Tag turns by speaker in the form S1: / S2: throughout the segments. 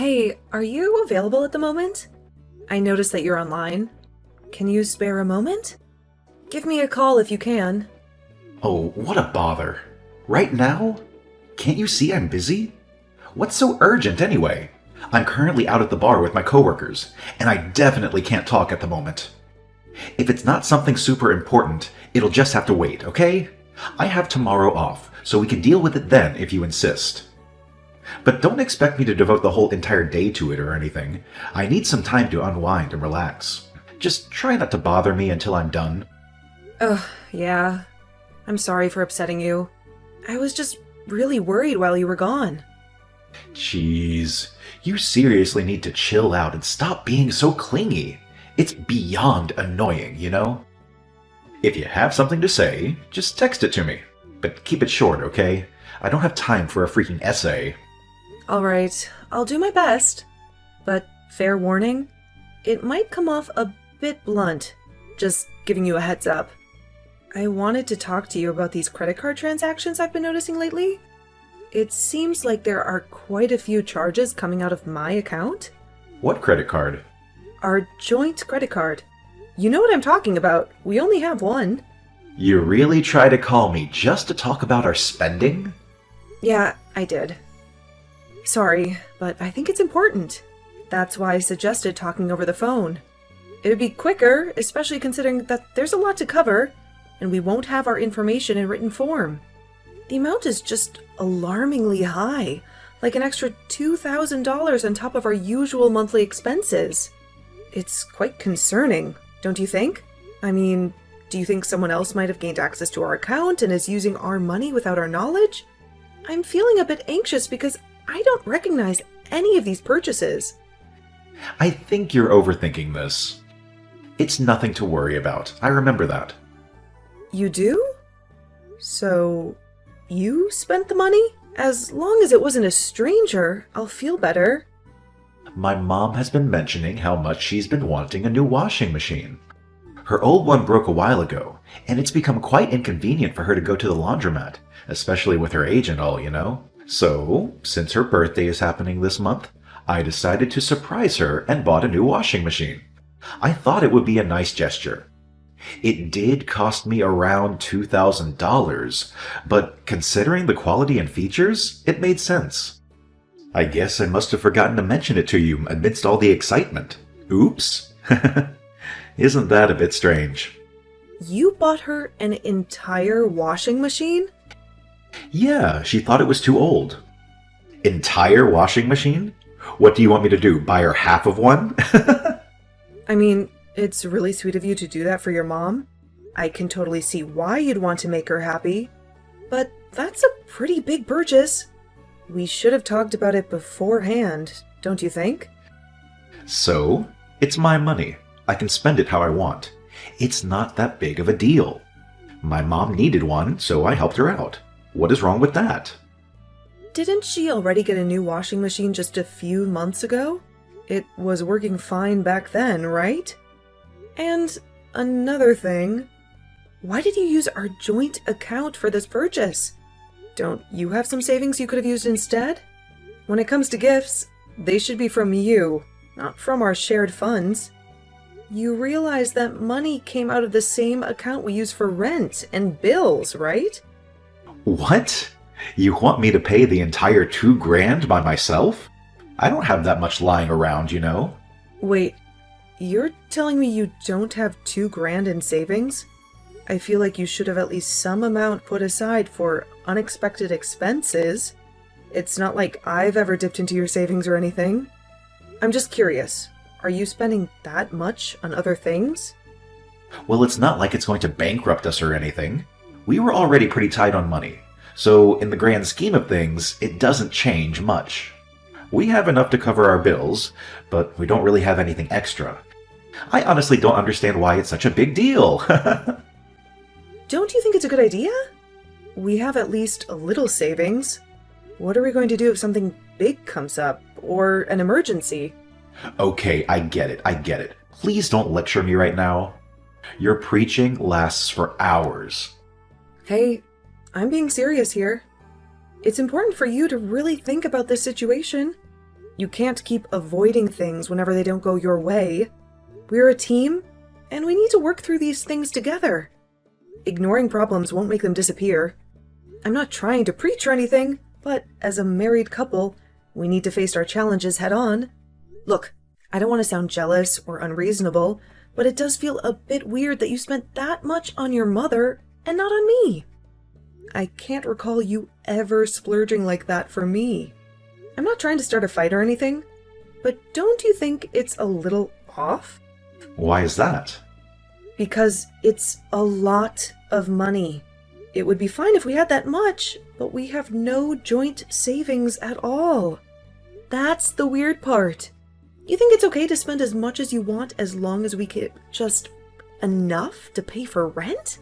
S1: Hey, are you available at the moment? I noticed that you're online. Can you spare a moment? Give me a call if you can.
S2: Oh, what a bother. Right now? Can't you see I'm busy? What's so urgent anyway? I'm currently out at the bar with my coworkers, and I definitely can't talk at the moment. If it's not something super important, it'll just have to wait, okay? I have tomorrow off, so we can deal with it then if you insist. But don't expect me to devote the whole entire day to it or anything. I need some time to unwind and relax. Just try not to bother me until I'm done.
S1: Ugh, yeah. I'm sorry for upsetting you. I was just really worried while you were gone.
S2: Jeez, you seriously need to chill out and stop being so clingy. It's beyond annoying, you know? If you have something to say, just text it to me. But keep it short, okay? I don't have time for a freaking essay.
S1: Alright, I'll do my best. But fair warning, it might come off a bit blunt. Just giving you a heads up. I wanted to talk to you about these credit card transactions I've been noticing lately. It seems like there are quite a few charges coming out of my account.
S2: What credit card?
S1: Our joint credit card. You know what I'm talking about. We only have one.
S2: You really try to call me just to talk about our spending?
S1: Yeah, I did. Sorry, but I think it's important. That's why I suggested talking over the phone. It'd be quicker, especially considering that there's a lot to cover, and we won't have our information in written form. The amount is just alarmingly high, like an extra $2,000 on top of our usual monthly expenses. It's quite concerning, don't you think? I mean, do you think someone else might have gained access to our account and is using our money without our knowledge? I'm feeling a bit anxious because I don't recognize any of these purchases.
S2: I think you're overthinking this. It's nothing to worry about. I remember that.
S1: You do? So, you spent the money? As long as it wasn't a stranger, I'll feel better.
S2: My mom has been mentioning how much she's been wanting a new washing machine. Her old one broke a while ago, and it's become quite inconvenient for her to go to the laundromat, especially with her age and all, you know? So, since her birthday is happening this month, I decided to surprise her and bought a new washing machine. I thought it would be a nice gesture. It did cost me around $2,000, but considering the quality and features, it made sense. I guess I must have forgotten to mention it to you amidst all the excitement. Oops. Isn't that a bit strange?
S1: You bought her an entire washing machine?
S2: Yeah, she thought it was too old. Entire washing machine? What do you want me to do, buy her half of one?
S1: I mean, it's really sweet of you to do that for your mom. I can totally see why you'd want to make her happy. But that's a pretty big purchase. We should have talked about it beforehand, don't you think?
S2: So, it's my money. I can spend it how I want. It's not that big of a deal. My mom needed one, so I helped her out. What is wrong with that?
S1: Didn't she already get a new washing machine just a few months ago? It was working fine back then, right? And another thing, why did you use our joint account for this purchase? Don't you have some savings you could have used instead? When it comes to gifts, they should be from you, not from our shared funds. You realize that money came out of the same account we use for rent and bills, right?
S2: What? You want me to pay the entire $2,000 by myself? I don't have that much lying around, you know.
S1: Wait, you're telling me you don't have $2,000 in savings? I feel like you should have at least some amount put aside for unexpected expenses. It's not like I've ever dipped into your savings or anything. I'm just curious, are you spending that much on other things?
S2: Well, it's not like it's going to bankrupt us or anything. We were already pretty tight on money, so in the grand scheme of things, it doesn't change much. We have enough to cover our bills, but we don't really have anything extra. I honestly don't understand why it's such a big deal.
S1: Don't you think it's a good idea? We have at least a little savings. What are we going to do if something big comes up, or an emergency?
S2: Okay, I get it. Please don't lecture me right now. Your preaching lasts for hours.
S1: Hey, I'm being serious here. It's important for you to really think about this situation. You can't keep avoiding things whenever they don't go your way. We're a team, and we need to work through these things together. Ignoring problems won't make them disappear. I'm not trying to preach or anything, but as a married couple, we need to face our challenges head on. Look, I don't want to sound jealous or unreasonable, but it does feel a bit weird that you spent that much on your mother and not on me. I can't recall you ever splurging like that for me. I'm not trying to start a fight or anything, but don't you think it's a little off?
S2: Why is that?
S1: Because it's a lot of money. It would be fine if we had that much, but we have no joint savings at all. That's the weird part. You think it's okay to spend as much as you want as long as we get just enough to pay for rent?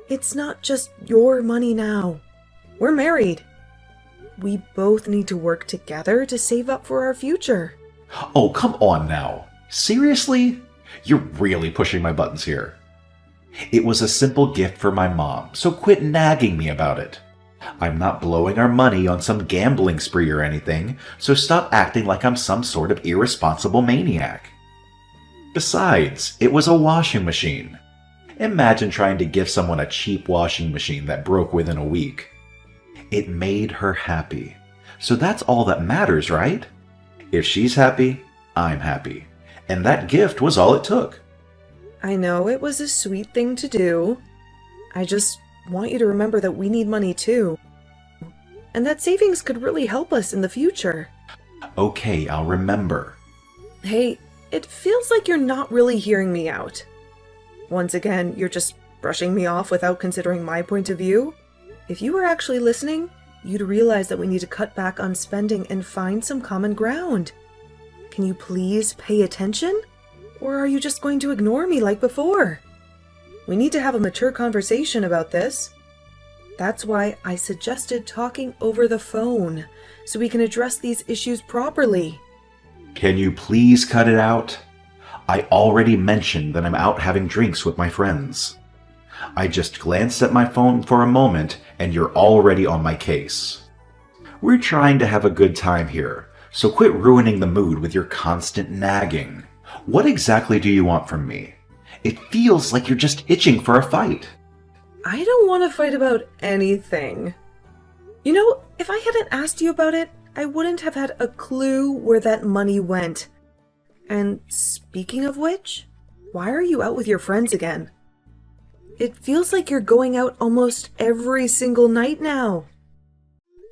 S1: It's not just your money now. We're married. We both need to work together to save up for our future.
S2: Oh, come on now. Seriously? You're really pushing my buttons here. It was a simple gift for my mom, so quit nagging me about it. I'm not blowing our money on some gambling spree or anything, so stop acting like I'm some sort of irresponsible maniac. Besides, it was a washing machine. Imagine trying to give someone a cheap washing machine that broke within a week. It made her happy. So that's all that matters, right? If she's happy, I'm happy. And that gift was all it took.
S1: I know it was a sweet thing to do. I just want you to remember that we need money too. And that savings could really help us in the future.
S2: Okay, I'll remember.
S1: Hey, it feels like you're not really hearing me out. Once again, you're just brushing me off without considering my point of view. If you were actually listening, you'd realize that we need to cut back on spending and find some common ground. Can you please pay attention? Or are you just going to ignore me like before? We need to have a mature conversation about this. That's why I suggested talking over the phone, so we can address these issues properly.
S2: Can you please cut it out? I already mentioned that I'm out having drinks with my friends. I just glanced at my phone for a moment and you're already on my case. We're trying to have a good time here, so quit ruining the mood with your constant nagging. What exactly do you want from me? It feels like you're just itching for a fight.
S1: I don't want to fight about anything. You know, if I hadn't asked you about it, I wouldn't have had a clue where that money went. And speaking of which, why are you out with your friends again? It feels like you're going out almost every single night now.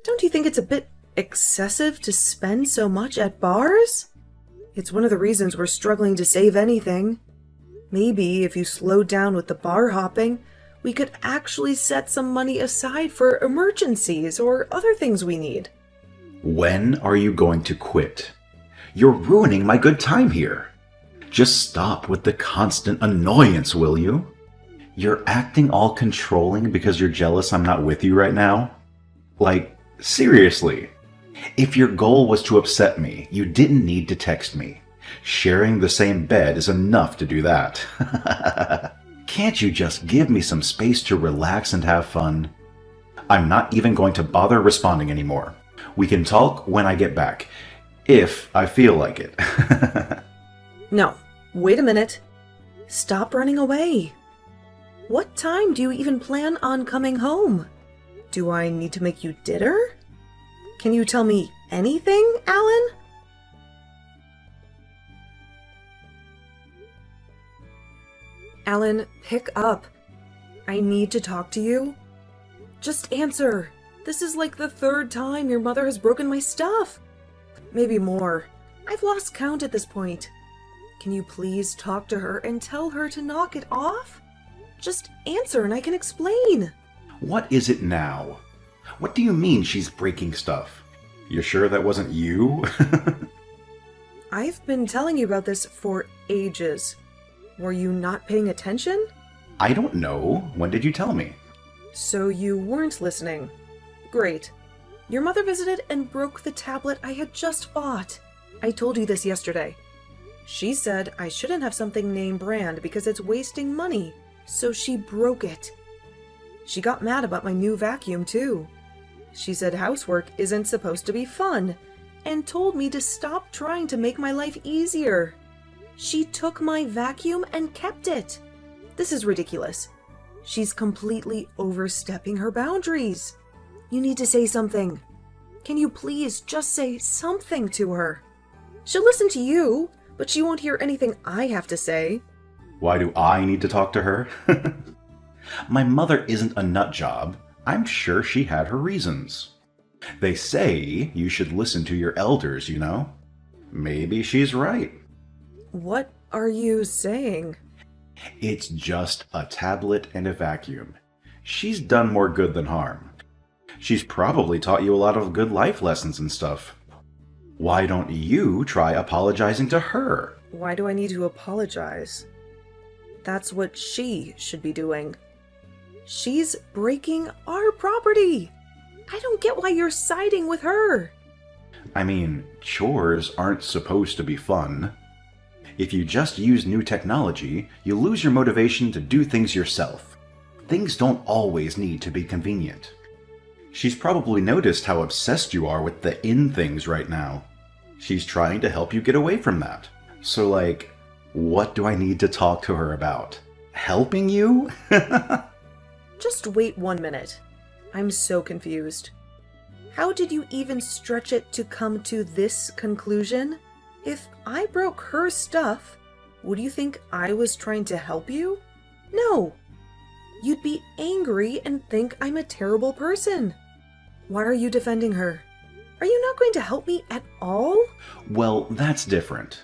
S1: Don't you think it's a bit excessive to spend so much at bars? It's one of the reasons we're struggling to save anything. Maybe if you slowed down with the bar hopping, we could actually set some money aside for emergencies or other things we need.
S2: When are you going to quit? You're ruining my good time here. Just stop with the constant annoyance, will you? You're acting all controlling because you're jealous I'm not with you right now? Like, seriously. If your goal was to upset me, you didn't need to text me. Sharing the same bed is enough to do that. Can't you just give me some space to relax and have fun? I'm not even going to bother responding anymore. We can talk when I get back, if I feel like it.
S1: No, wait a minute. Stop running away. What time do you even plan on coming home? Do I need to make you dinner? Can you tell me anything, Alan? Alan, pick up. I need to talk to you. Just answer. This is like the third time your mother has broken my stuff. Maybe more. I've lost count at this point. Can you please talk to her and tell her to knock it off? Just answer and I can explain.
S2: What is it now? What do you mean she's breaking stuff? You're sure that wasn't you?
S1: I've been telling you about this for ages. Were you not paying attention?
S2: I don't know. When did you tell me?
S1: So you weren't listening. Great. Your mother visited and broke the tablet I had just bought. I told you this yesterday. She said I shouldn't have something name brand because it's wasting money, so she broke it. She got mad about my new vacuum too. She said housework isn't supposed to be fun, and told me to stop trying to make my life easier. She took my vacuum and kept it. This is ridiculous. She's completely overstepping her boundaries. You need to say something. Can you please just say something to her? She'll listen to you, but she won't hear anything I have to say.
S3: Why do I need to talk to her? My mother isn't a nut job. I'm sure she had her reasons. They say you should listen to your elders, you know? Maybe she's right.
S1: What are you saying?
S3: It's just a tablet and a vacuum. She's done more good than harm. She's probably taught you a lot of good life lessons and stuff. Why don't you try apologizing to her?
S1: Why do I need to apologize? That's what she should be doing. She's breaking our property. I don't get why you're siding with her.
S3: I mean, chores aren't supposed to be fun. If you just use new technology, you lose your motivation to do things yourself. Things don't always need to be convenient. She's probably noticed how obsessed you are with the in things right now. She's trying to help you get away from that. So like, what do I need to talk to her about? Helping you?
S1: Just wait 1 minute. I'm so confused. How did you even stretch it to come to this conclusion? If I broke her stuff, would you think I was trying to help you? No. You'd be angry and think I'm a terrible person. Why are you defending her? Are you not going to help me at all?
S3: Well, that's different.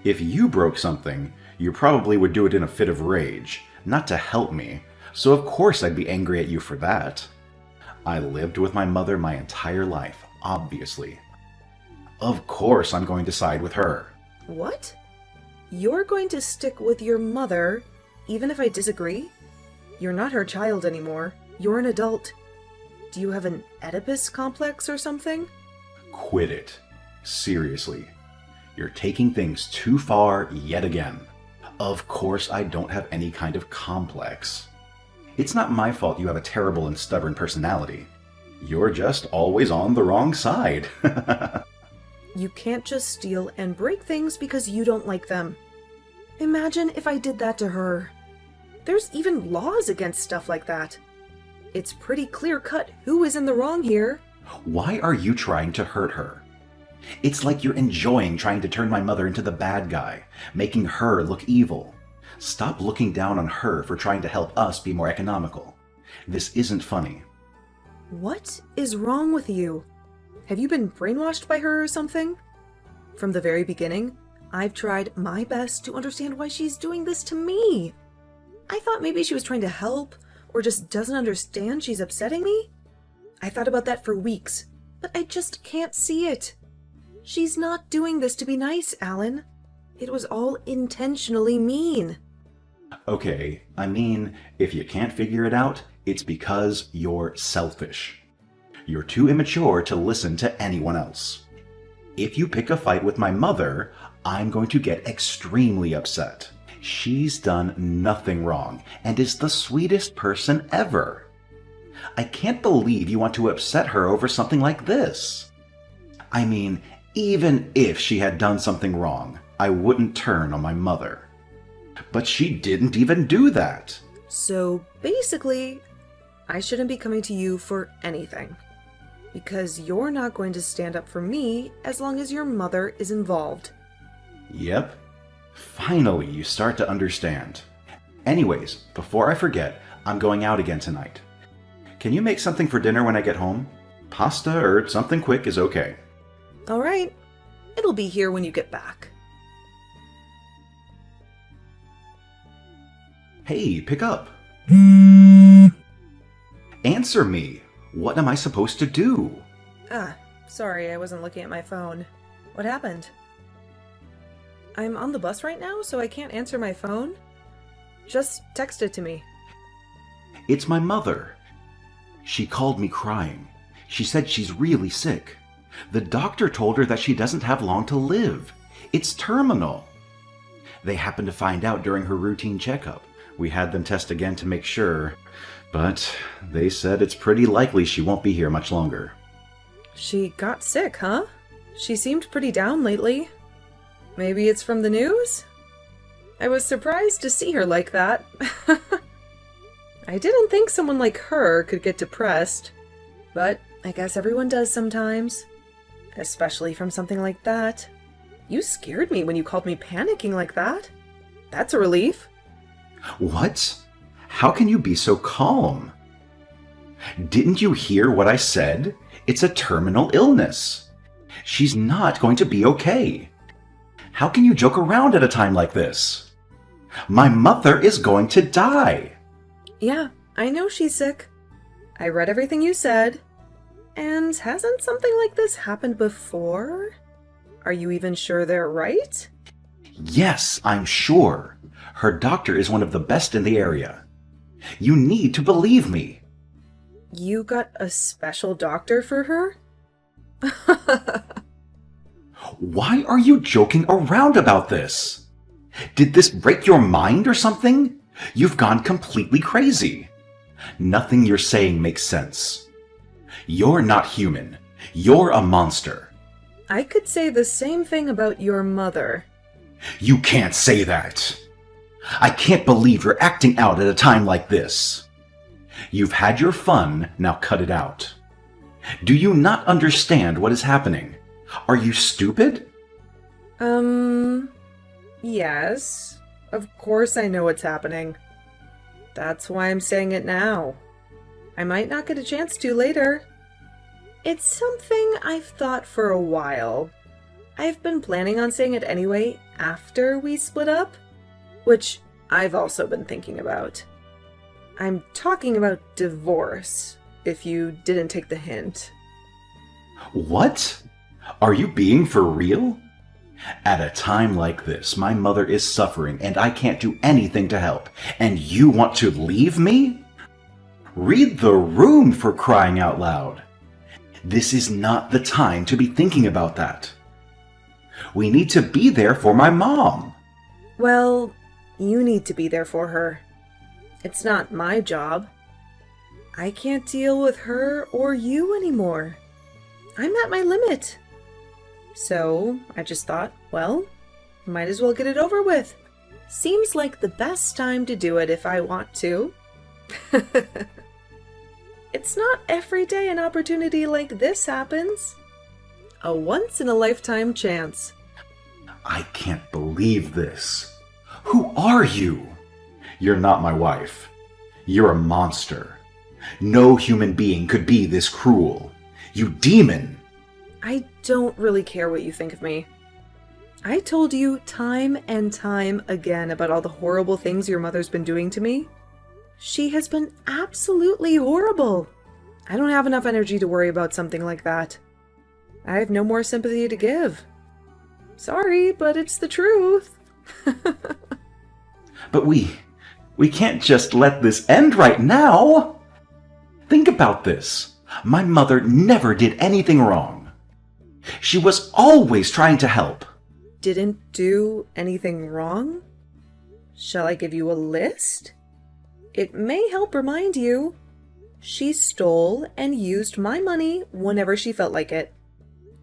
S3: If you broke something, you probably would do it in a fit of rage, not to help me, so of course I'd be angry at you for that. I lived with my mother my entire life, obviously. Of course I'm going to side with her.
S1: What? You're going to stick with your mother, even if I disagree? You're not her child anymore. You're an adult. Do you have an Oedipus complex or something?
S3: Quit it. Seriously. You're taking things too far yet again. Of course I don't have any kind of complex. It's not my fault you have a terrible and stubborn personality. You're just always on the wrong side.
S1: You can't just steal and break things because you don't like them. Imagine if I did that to her. There's even laws against stuff like that. It's pretty clear-cut who is in the wrong here.
S3: Why are you trying to hurt her? It's like you're enjoying trying to turn my mother into the bad guy, making her look evil. Stop looking down on her for trying to help us be more economical. This isn't funny.
S1: What is wrong with you? Have you been brainwashed by her or something? From the very beginning, I've tried my best to understand why she's doing this to me. I thought maybe she was trying to help, or just doesn't understand she's upsetting me. I thought about that for weeks, but I just can't see it. She's not doing this to be nice, Alan. It was all intentionally mean.
S3: Okay, I mean, if you can't figure it out, it's because you're selfish. You're too immature to listen to anyone else. If you pick a fight with my mother, I'm going to get extremely upset. She's done nothing wrong and is the sweetest person ever. I can't believe you want to upset her over something like this. I mean, even if she had done something wrong, I wouldn't turn on my mother. But she didn't even do that.
S1: So basically, I shouldn't be coming to you for anything. Because you're not going to stand up for me as long as your mother is involved.
S3: Yep. Finally, you start to understand. Anyways, before I forget, I'm going out again tonight. Can you make something for dinner when I get home? Pasta or something quick is okay.
S1: All right. It'll be here when you get back.
S3: Hey, pick up. Answer me. What am I supposed to do?
S1: Sorry, I wasn't looking at my phone. What happened? I'm on the bus right now, so I can't answer my phone. Just text it to me.
S3: It's my mother. She called me crying. She said she's really sick. The doctor told her that she doesn't have long to live. It's terminal. They happened to find out during her routine checkup. We had them test again to make sure, but they said it's pretty likely she won't be here much longer.
S1: She got sick, huh? She seemed pretty down lately. Maybe it's from the news? I was surprised to see her like that. I didn't think someone like her could get depressed, but I guess everyone does sometimes. Especially from something like that. You scared me when you called me panicking like that. That's a relief.
S3: What? How can you be so calm? Didn't you hear what I said? It's a terminal illness. She's not going to be okay. How can you joke around at a time like this? My mother is going to die.
S1: Yeah, I know she's sick. I read everything you said. And hasn't something like this happened before? Are you even sure they're right?
S3: Yes, I'm sure. Her doctor is one of the best in the area. You need to believe me.
S1: You got a special doctor for her?
S3: Why are you joking around about this? Did this break your mind or something? You've gone completely crazy. Nothing you're saying makes sense. You're not human. You're a monster.
S1: I could say the same thing about your mother.
S3: You can't say that. I can't believe you're acting out at a time like this. You've had your fun, now cut it out. Do you not understand what is happening? Are you stupid?
S1: Yes. Of course I know what's happening. That's why I'm saying it now. I might not get a chance to later. It's something I've thought for a while. I've been planning on saying it anyway after we split up, which I've also been thinking about. I'm talking about divorce, if you didn't take the hint.
S3: What? Are you being for real? At a time like this, my mother is suffering and I can't do anything to help, and you want to leave me? Read the room, for crying out loud. This is not the time to be thinking about that. We need to be there for my mom.
S1: Well, you need to be there for her. It's not my job. I can't deal with her or you anymore. I'm at my limit. So I just thought, well, might as well get it over with. Seems like the best time to do it if I want to. It's not every day an opportunity like this happens. A once-in-a-lifetime chance.
S3: I can't believe this. Who are you? You're not my wife. You're a monster. No human being could be this cruel. You demon!
S1: I don't really care what you think of me. I told you time and time again about all the horrible things your mother's been doing to me. She has been absolutely horrible. I don't have enough energy to worry about something like that. I have no more sympathy to give. Sorry, but it's the truth.
S3: But we can't just let this end right now. Think about this. My mother never did anything wrong. She was always trying to help.
S1: Didn't do anything wrong? Shall I give you a list? It may help remind you. She stole and used my money whenever she felt like it.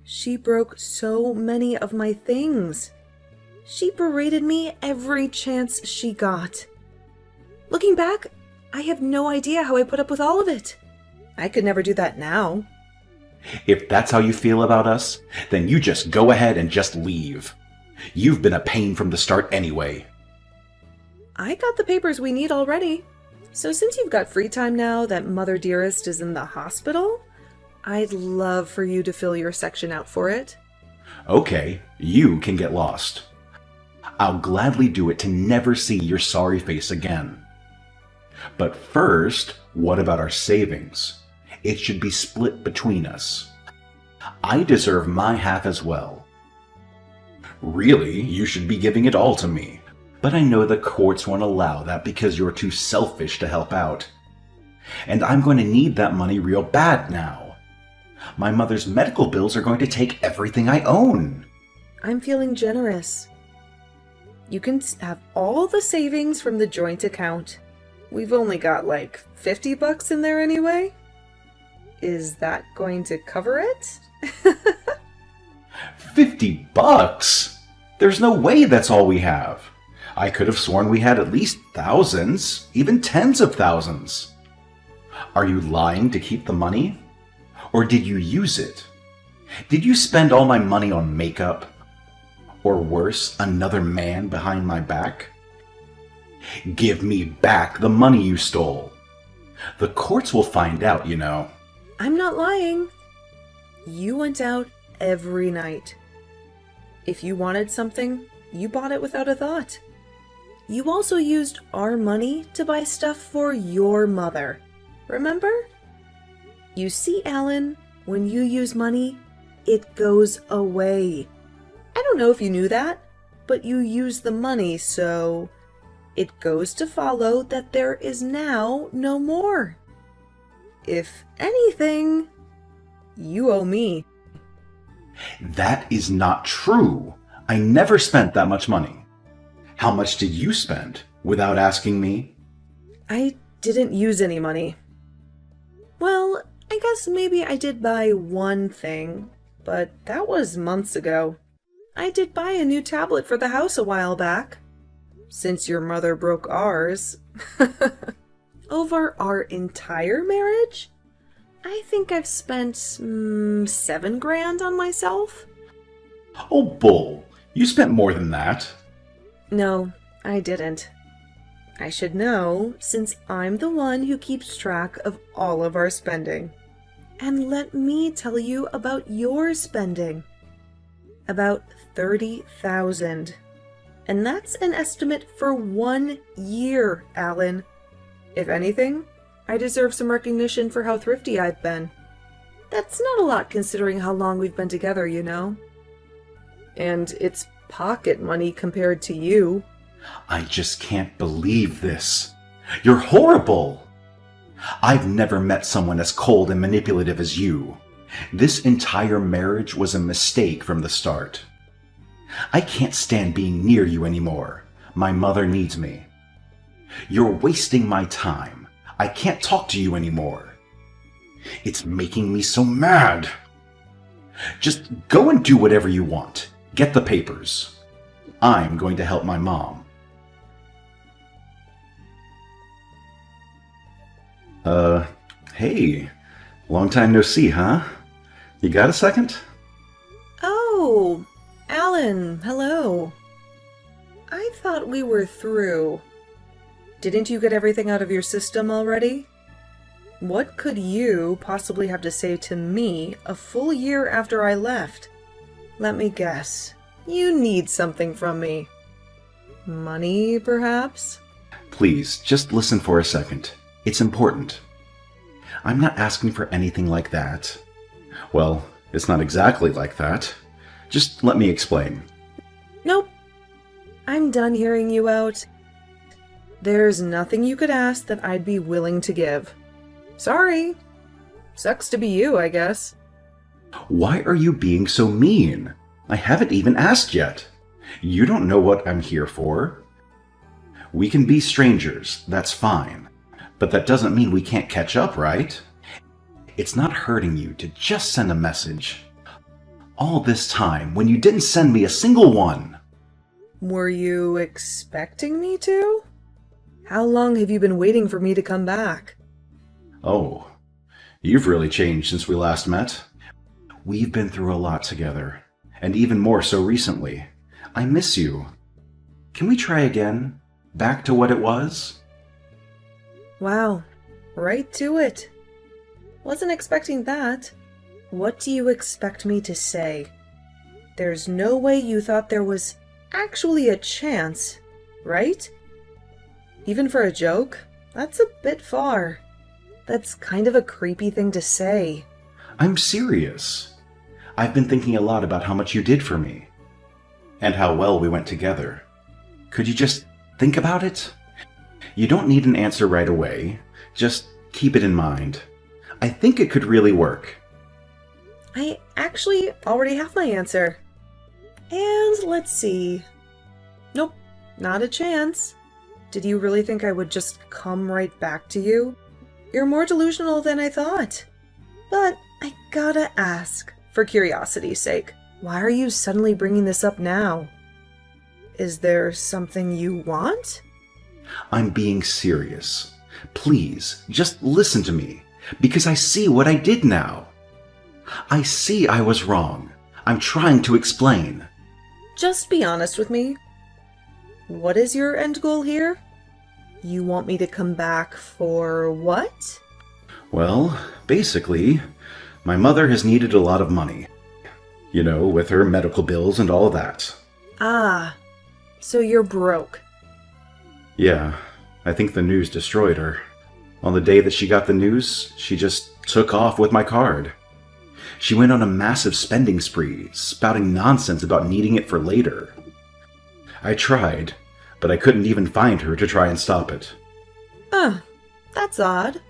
S1: She broke so many of my things. She berated me every chance she got. Looking back, I have no idea how I put up with all of it. I could never do that now.
S3: If that's how you feel about us, then you just go ahead and just leave. You've been a pain from the start anyway.
S1: I got the papers we need already. So since you've got free time now that Mother Dearest is in the hospital, I'd love for you to fill your section out for it.
S3: Okay, you can get lost. I'll gladly do it to never see your sorry face again. But first, what about our savings? It should be split between us. I deserve my half as well. Really, you should be giving it all to me. But I know the courts won't allow that because you're too selfish to help out. And I'm going to need that money real bad now. My mother's medical bills are going to take everything I own.
S1: I'm feeling generous. You can have all the savings from the joint account. We've only got like $50 in there anyway. Is that going to cover it?
S3: $50? There's no way that's all we have. I could have sworn we had at least thousands, even tens of thousands. Are you lying to keep the money? Or did you use it? Did you spend all my money on makeup? Or worse, another man behind my back? Give me back the money you stole. The courts will find out, you know.
S1: I'm not lying. You went out every night. If you wanted something, you bought it without a thought. You also used our money to buy stuff for your mother. Remember? You see, Alan, when you use money, it goes away. I don't know if you knew that, but you use the money, so it goes to follow that there is now no more. If anything, you owe me.
S3: That is not true. I never spent that much money. How much did you spend without asking me?
S1: I didn't use any money. Well, I guess maybe I did buy one thing, but that was months ago. I did buy a new tablet for the house a while back. Since your mother broke ours. Over our entire marriage? I think I've spent $7,000 on myself.
S3: Oh, bull. You spent more than that.
S1: No, I didn't. I should know, since I'm the one who keeps track of all of our spending. And let me tell you about your spending. About $30,000. And that's an estimate for 1 year, Alan. If anything, I deserve some recognition for how thrifty I've been. That's not a lot considering how long we've been together, you know. And it's pocket money compared to you.
S3: I just can't believe this. You're horrible. I've never met someone as cold and manipulative as you. This entire marriage was a mistake from the start. I can't stand being near you anymore. My mother needs me. You're wasting my time. I can't talk to you anymore. It's making me so mad. Just go and do whatever you want. Get the papers. I'm going to help my mom. Hey. Long time no see, huh? You got a second?
S1: Oh, Alan, hello. I thought we were through. Didn't you get everything out of your system already? What could you possibly have to say to me a full year after I left? Let me guess. You need something from me. Money, perhaps?
S3: Please, just listen for a second. It's important. I'm not asking for anything like that. Well, it's not exactly like that. Just let me explain.
S1: Nope. I'm done hearing you out. There's nothing you could ask that I'd be willing to give. Sorry. Sucks to be you, I guess.
S3: Why are you being so mean? I haven't even asked yet. You don't know what I'm here for. We can be strangers, that's fine. But that doesn't mean we can't catch up, right? It's not hurting you to just send a message. All this time when you didn't send me a single one.
S1: Were you expecting me to? How long have you been waiting for me to come back?
S3: Oh, you've really changed since we last met. We've been through a lot together, and even more so recently. I miss you. Can we try again? Back to what it was?
S1: Wow, right to it. Wasn't expecting that. What do you expect me to say? There's no way you thought there was actually a chance, right? Even for a joke? That's a bit far. That's kind of a creepy thing to say.
S3: I'm serious. I've been thinking a lot about how much you did for me. And how well we went together. Could you just think about it? You don't need an answer right away. Just keep it in mind. I think it could really work.
S1: I actually already have my answer. And let's see. Nope, not a chance. Did you really think I would just come right back to you? You're more delusional than I thought. But I gotta ask, for curiosity's sake. Why are you suddenly bringing this up now? Is there something you want?
S3: I'm being serious. Please, just listen to me, because I see what I did now. I see I was wrong. I'm trying to explain.
S1: Just be honest with me. What is your end goal here? You want me to come back for what?
S3: Well, basically, my mother has needed a lot of money. You know, with her medical bills and all that.
S1: Ah, so you're broke.
S3: Yeah, I think the news destroyed her. On the day that she got the news, she just took off with my card. She went on a massive spending spree, spouting nonsense about needing it for later. I tried, but I couldn't even find her to try and stop it.
S1: That's odd.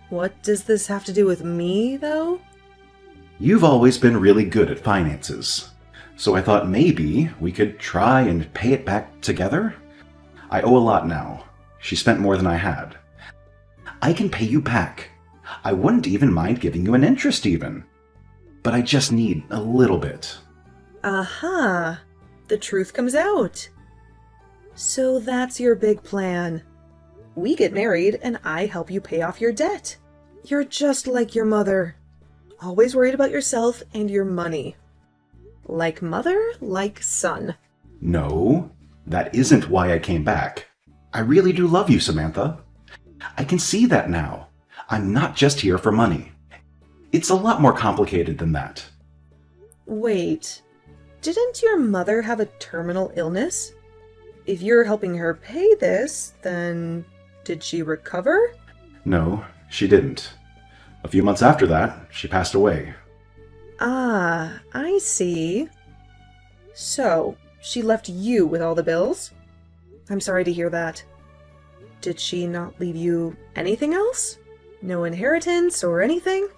S1: What does this have to do with me, though?
S3: You've always been really good at finances, so I thought maybe we could try and pay it back together? I owe a lot now. She spent more than I had. I can pay you back. I wouldn't even mind giving you an interest even. But I just need a little bit.
S1: Aha! The truth comes out. So that's your big plan. We get married and I help you pay off your debt. You're just like your mother. Always worried about yourself and your money. Like mother, like son.
S3: No, that isn't why I came back. I really do love you, Samantha. I can see that now. I'm not just here for money. It's a lot more complicated than that.
S1: Wait, didn't your mother have a terminal illness? If you're helping her pay this, then did she recover?
S3: No, she didn't. A few months after that, she passed away.
S1: Ah, I see. So, she left you with all the bills? I'm sorry to hear that. Did she not leave you anything else? No inheritance or anything?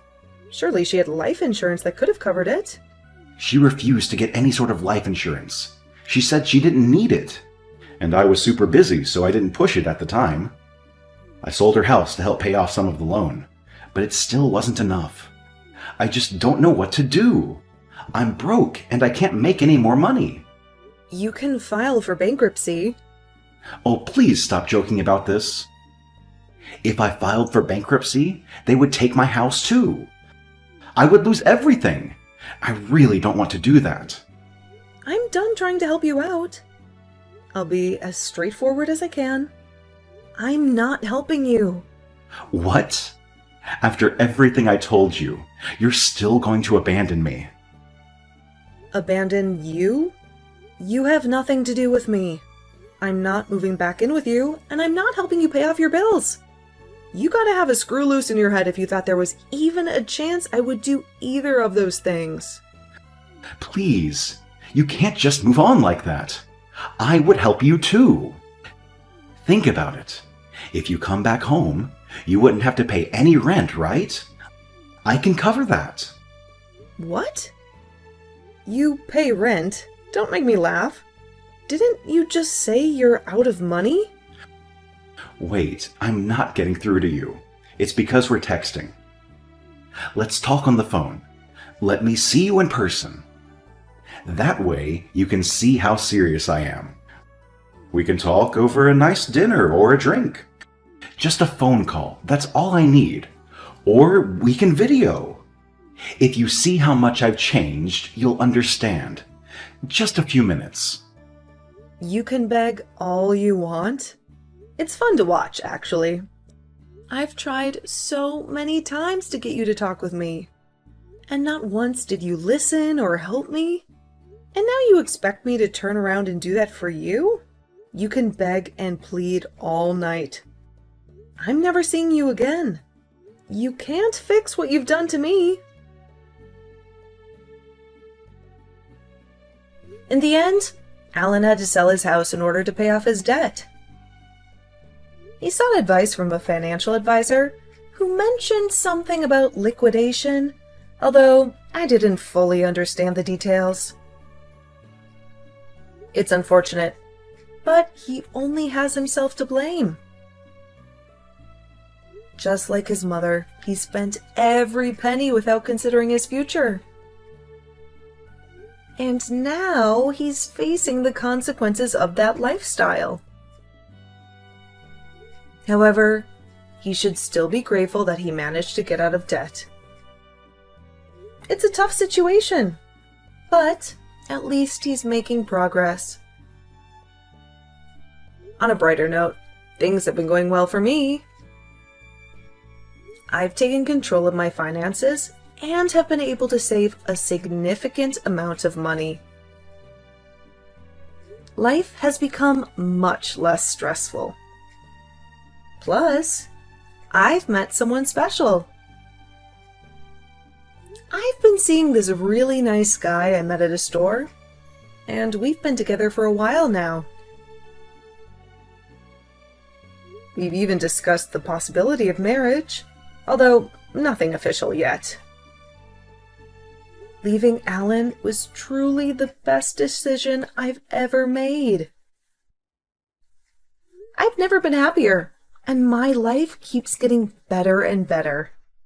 S1: Surely she had life insurance that could have covered it.
S3: She refused to get any sort of life insurance. She said she didn't need it. And I was super busy, so I didn't push it at the time. I sold her house to help pay off some of the loan, but it still wasn't enough. I just don't know what to do. I'm broke and I can't make any more money.
S1: You can file for bankruptcy.
S3: Oh, please stop joking about this. If I filed for bankruptcy, they would take my house too. I would lose everything. I really don't want to do that.
S1: I'm done trying to help you out. I'll be as straightforward as I can. I'm not helping you.
S3: What? After everything I told you, you're still going to abandon me?
S1: Abandon you? You have nothing to do with me. I'm not moving back in with you, and I'm not helping you pay off your bills. You gotta have a screw loose in your head if you thought there was even a chance I would do either of those things.
S3: Please, you can't just move on like that. I would help you too. Think about it. If you come back home, you wouldn't have to pay any rent, right? I can cover that.
S1: What? You pay rent? Don't make me laugh. Didn't you just say you're out of money?
S3: Wait, I'm not getting through to you. It's because we're texting. Let's talk on the phone. Let me see you in person. That way, you can see how serious I am. We can talk over a nice dinner or a drink. Just a phone call, that's all I need. Or we can video. If you see how much I've changed, you'll understand. Just a few minutes.
S1: You can beg all you want. It's fun to watch, actually. I've tried so many times to get you to talk with me. And not once did you listen or help me. And now you expect me to turn around and do that for you? You can beg and plead all night. I'm never seeing you again. You can't fix what you've done to me. In the end, Alan had to sell his house in order to pay off his debt. He sought advice from a financial advisor who mentioned something about liquidation, although I didn't fully understand the details. It's unfortunate, but he only has himself to blame. Just like his mother, he spent every penny without considering his future. And now he's facing the consequences of that lifestyle. However, he should still be grateful that he managed to get out of debt. It's a tough situation, but at least he's making progress. On a brighter note, things have been going well for me. I've taken control of my finances and have been able to save a significant amount of money. Life has become much less stressful. Plus, I've met someone special. I've been seeing this really nice guy I met at a store, and we've been together for a while now. We've even discussed the possibility of marriage, although nothing official yet. Leaving Alan was truly the best decision I've ever made. I've never been happier, and my life keeps getting better and better.